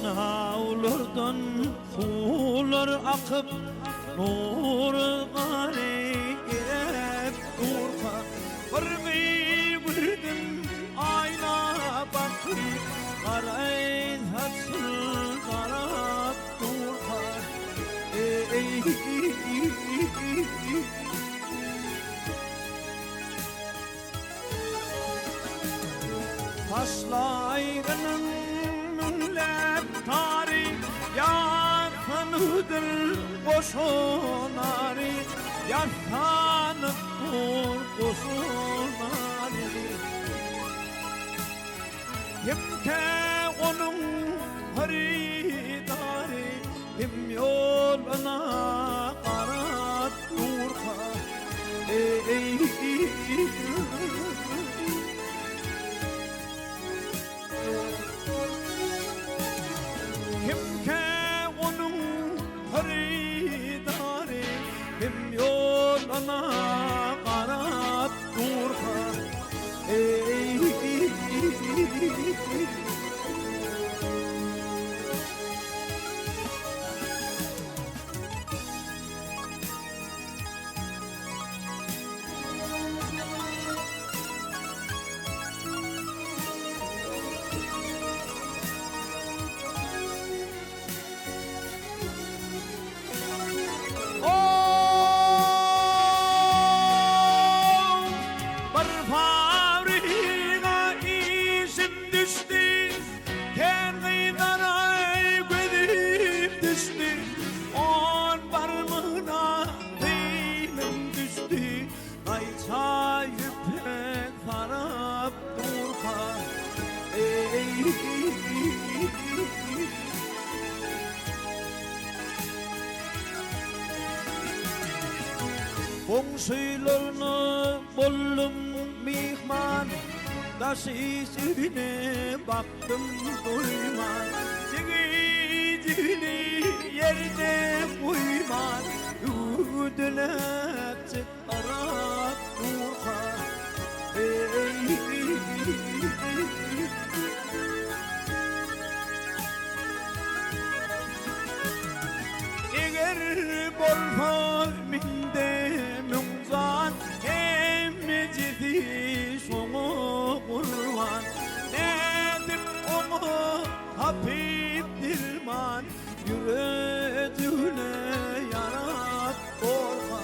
Karnavlardan sular akıp nur garip durka birdim ayna bakıp karay saçsız karap durka Taşlayrının münlep tarih Yakanıdır boşunari Yakanıp korkusunari Kimke onun haridari Kim yoluna karat durka Kimke onun haridari Kim yoluna karat durka Komşularına bollum mihman Taşısına baktım duyman Cigicini yerde uyman Üdülep çıkarak durka Eğer bolsa minde mümzan Emmecidi şomu kurvan Nedir onu hafif dilman Yüreğine yarat korka